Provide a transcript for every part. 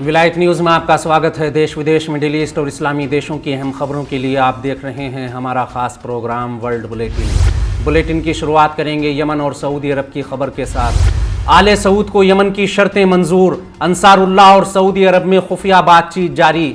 विलायत न्यूज़ में आपका स्वागत है। देश विदेश, मिडिल ईस्ट और इस्लामी देशों की अहम खबरों के लिए आप देख रहे हैं हमारा ख़ास प्रोग्राम वर्ल्ड बुलेटिन की शुरुआत करेंगे यमन और सऊदी अरब की खबर के साथ। आले सऊद को यमन की शर्तें मंजूर, अंसारुल्लाह और सऊदी अरब में खुफिया बातचीत जारी।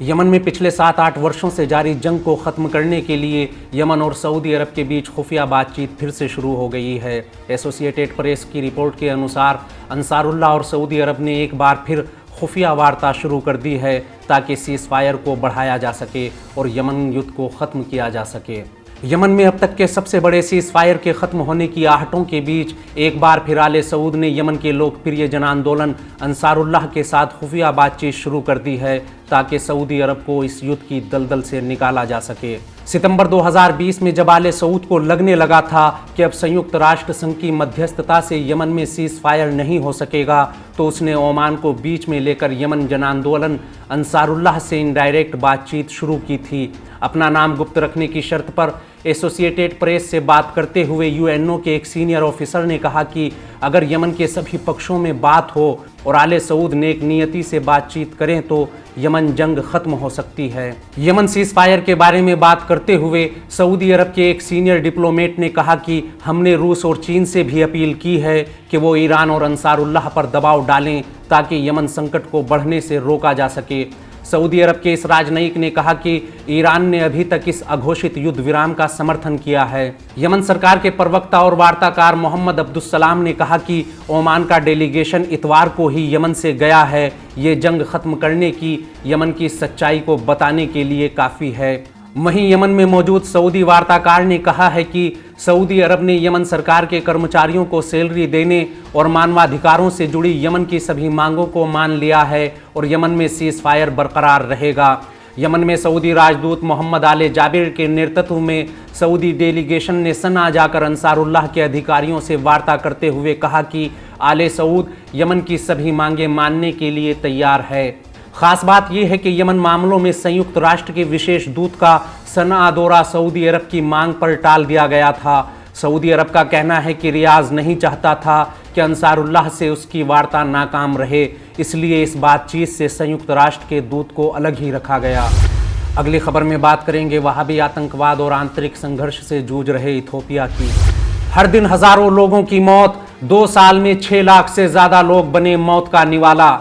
यमन में पिछले 7-8 वर्षों से जारी जंग को ख़त्म करने के लिए यमन और सऊदी अरब के बीच खुफिया बातचीत फिर से शुरू हो गई है। एसोसिएटेड प्रेस की रिपोर्ट के अनुसार अंसारुल्लाह और सऊदी अरब ने एक बार फिर खुफिया वार्ता शुरू कर दी है ताकि सीज़ फायर को बढ़ाया जा सके और यमन युद्ध को ख़त्म किया जा सके। यमन में अब तक के सबसे बड़े सीज़ फायर के ख़त्म होने की आहटों के बीच एक बार फिर आले सऊद ने यमन के लोकप्रिय जन आंदोलन अंसारुल्लाह के साथ खुफिया बातचीत शुरू कर दी है ताकि सऊदी अरब को इस युद्ध की दलदल से निकाला जा सके। सितंबर 2020 में जब आले सऊद को लगने लगा था कि अब संयुक्त राष्ट्र संघ की मध्यस्थता से यमन में सीज़ फायर नहीं हो सकेगा, तो उसने ओमान को बीच में लेकर यमन जन आंदोलन अंसारुल्लाह से इनडायरेक्ट बातचीत शुरू की थी। अपना नाम गुप्त रखने की शर्त पर एसोसिएटेड प्रेस से बात करते हुए यूएनओ के एक सीनियर ऑफिसर ने कहा कि अगर यमन के सभी पक्षों में बात हो और आले सऊद नेक नियति से बातचीत करें तो यमन जंग खत्म हो सकती है। यमन सीज़ फायर के बारे में बात करते हुए सऊदी अरब के एक सीनियर डिप्लोमेट ने कहा कि हमने रूस और चीन से भी अपील की है कि वो ईरान और अंसारुल्लाह पर दबाव डालें ताकि यमन संकट को बढ़ने से रोका जा सके। सऊदी अरब के इस राजनयिक ने कहा कि ईरान ने अभी तक इस अघोषित युद्ध विराम का समर्थन किया है। यमन सरकार के प्रवक्ता और वार्ताकार मोहम्मद अब्दुस्सलाम ने कहा कि ओमान का डेलीगेशन इतवार को ही यमन से गया है। ये जंग खत्म करने की यमन की सच्चाई को बताने के लिए काफ़ी है। वहीं यमन में मौजूद सऊदी वार्ताकार ने कहा है कि सऊदी अरब ने यमन सरकार के कर्मचारियों को सैलरी देने और मानवाधिकारों से जुड़ी यमन की सभी मांगों को मान लिया है और यमन में सीज़ फायर बरकरार रहेगा। यमन में सऊदी राजदूत मोहम्मद आले जाबिर के नेतृत्व में सऊदी डेलीगेशन ने सना जाकर अंसारुल्लाह के अधिकारियों से वार्ता करते हुए कहा कि आले सऊद यमन की सभी मांगें मानने के लिए तैयार है। खास बात यह है कि यमन मामलों में संयुक्त राष्ट्र के विशेष दूत का सना दौरा सऊदी अरब की मांग पर टाल दिया गया था। सऊदी अरब का कहना है कि रियाज नहीं चाहता था कि अंसारुल्लाह से उसकी वार्ता नाकाम रहे, इसलिए इस बातचीत से संयुक्त राष्ट्र के दूत को अलग ही रखा गया। अगली खबर में बात करेंगे वहाबी आतंकवाद और आंतरिक संघर्ष से जूझ रहे इथियोपिया की। हर दिन हजारों लोगों की मौत, 2 साल में 6 लाख से ज़्यादा लोग बने मौत का निवाला।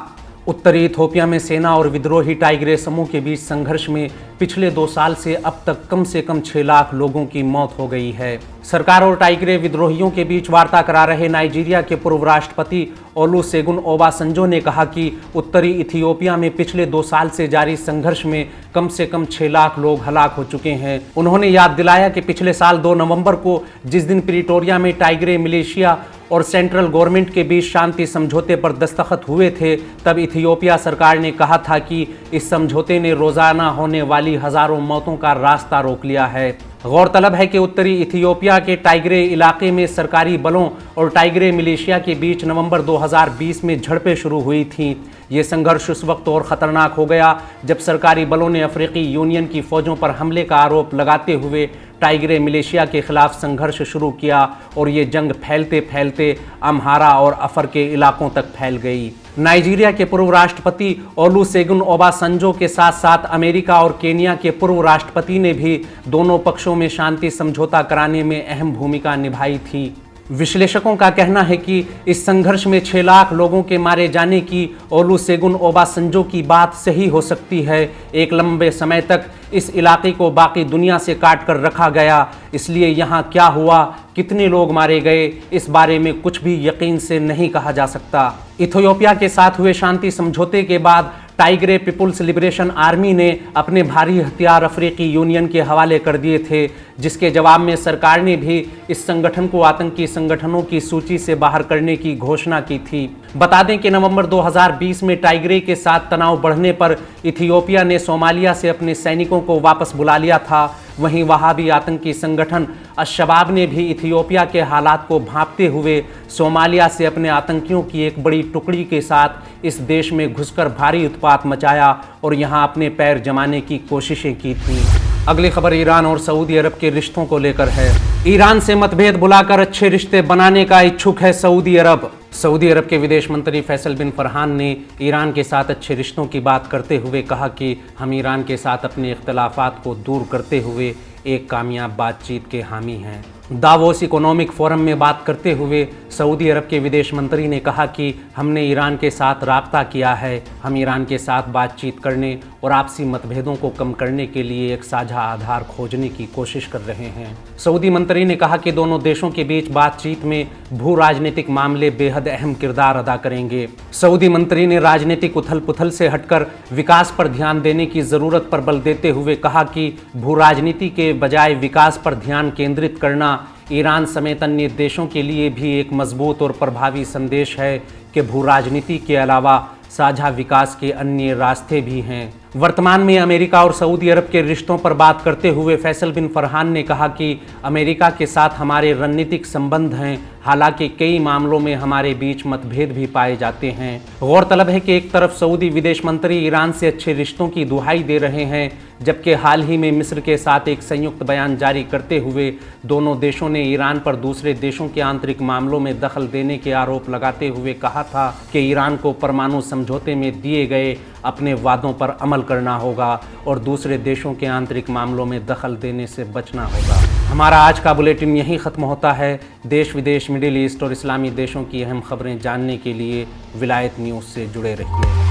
उत्तरी इथियोपिया में सेना और विद्रोही टाइग्रे समूह के बीच संघर्ष में पिछले 2 साल से अब तक कम से कम 6 लाख लोगों की मौत हो गई है। सरकार और टाइग्रे विद्रोहियों के बीच वार्ता करा रहे नाइजीरिया के पूर्व राष्ट्रपति ओलुसेगुन ओबासंजो ने कहा कि उत्तरी इथियोपिया में पिछले 2 साल से जारी संघर्ष में कम से कम 6 लाख लोग हलाक हो चुके हैं। उन्होंने याद दिलाया कि पिछले साल 2 नवंबर को जिस दिन प्रिटोरिया में टाइग्रे मिलिशिया और सेंट्रल गवर्नमेंट के बीच शांति समझौते पर दस्तखत हुए थे, तब इथियोपिया सरकार ने कहा था कि इस समझौते ने रोजाना होने वाली हजारों मौतों का रास्ता रोक लिया है। गौरतलब है कि उत्तरी इथियोपिया के टाइग्रे इलाके में सरकारी बलों और टाइग्रे मिलिशिया के बीच नवंबर 2020 में झड़पें शुरू हुई थीं। ये संघर्ष उस वक्त और ख़तरनाक हो गया जब सरकारी बलों ने अफ्रीकी यूनियन की फ़ौजों पर हमले का आरोप लगाते हुए टाइग्रे मिलिशिया के खिलाफ संघर्ष शुरू किया और ये जंग फैलते फैलते अम्हारा और अफर के इलाकों तक फैल गई। नाइजीरिया के पूर्व राष्ट्रपति ओलुसेगुन ओबासंजो के साथ साथ अमेरिका और केनिया के पूर्व राष्ट्रपति ने भी दोनों पक्षों में शांति समझौता कराने में अहम भूमिका निभाई थी। विश्लेषकों का कहना है कि इस संघर्ष में 6 लाख लोगों के मारे जाने की ओलुसेगुन ओबासंजो की बात सही हो सकती है। एक लंबे समय तक इस इलाके को बाकी दुनिया से काट कर रखा गया, इसलिए यहाँ क्या हुआ, कितने लोग मारे गए, इस बारे में कुछ भी यकीन से नहीं कहा जा सकता। इथियोपिया के साथ हुए शांति समझौते के बाद टाइग्रे पीपुल्स लिबरेशन आर्मी ने अपने भारी हथियार अफ्रीकी यूनियन के हवाले कर दिए थे, जिसके जवाब में सरकार ने भी इस संगठन को आतंकी संगठनों की सूची से बाहर करने की घोषणा की थी। बता दें कि नवंबर 2020 में टाइग्रे के साथ तनाव बढ़ने पर इथियोपिया ने सोमालिया से अपने सैनिकों को वापस बुला लिया था। वहीं वहाबी आतंकी संगठन अश-शबाब ने भी इथियोपिया के हालात को भांपते हुए सोमालिया से अपने आतंकियों की एक बड़ी टुकड़ी के साथ इस देश में घुसकर भारी उत्पात मचाया और यहां अपने पैर जमाने की कोशिशें की थीं। अगली खबर ईरान और सऊदी अरब के रिश्तों को लेकर है। ईरान से मतभेद बुलाकर अच्छे रिश्ते बनाने का इच्छुक है सऊदी अरब। सऊदी अरब के विदेश मंत्री फैसल बिन फरहान ने ईरान के साथ अच्छे रिश्तों की बात करते हुए कहा कि हम ईरान के साथ अपने इख्तलाफात को दूर करते हुए एक कामयाब बातचीत के हामी हैं। दावोस इकोनॉमिक फोरम में बात करते हुए सऊदी अरब के विदेश मंत्री ने कहा कि हमने ईरान के साथ राब्ता किया है, हम ईरान के साथ बातचीत करने और आपसी मतभेदों को कम करने के लिए एक साझा आधार खोजने की कोशिश कर रहे हैं। सऊदी मंत्री ने कहा कि दोनों देशों के बीच बातचीत में भू राजनीतिक मामले बेहद अहम किरदार अदा करेंगे। सऊदी मंत्री ने राजनीतिक उथल पुथल से हटकर विकास पर ध्यान देने की ज़रूरत पर बल देते हुए कहा कि भू राजनीति के बजाय विकास पर ध्यान केंद्रित करना ईरान समेत अन्य देशों के लिए भी एक मजबूत और प्रभावी संदेश है कि भू राजनीति के अलावा साझा विकास के अन्य रास्ते भी हैं। वर्तमान में अमेरिका और सऊदी अरब के रिश्तों पर बात करते हुए फैसल बिन फरहान ने कहा कि अमेरिका के साथ हमारे रणनीतिक संबंध हैं, हालांकि कई मामलों में हमारे बीच मतभेद भी पाए जाते हैं। गौरतलब है कि एक तरफ सऊदी विदेश मंत्री ईरान से अच्छे रिश्तों की दुहाई दे रहे हैं, जबकि हाल ही में मिस्र के साथ एक संयुक्त बयान जारी करते हुए दोनों देशों ने ईरान पर दूसरे देशों के आंतरिक मामलों में दखल देने के आरोप लगाते हुए कहा था कि ईरान को परमाणु समझौते में दिए गए अपने वादों पर अमल करना होगा और दूसरे देशों के आंतरिक मामलों में दखल देने से बचना होगा। हमारा आज का बुलेटिन यहीं ख़त्म होता है। देश विदेश, मिडिल ईस्ट और इस्लामी देशों की अहम खबरें जानने के लिए विलायत न्यूज़ से जुड़े रहिए।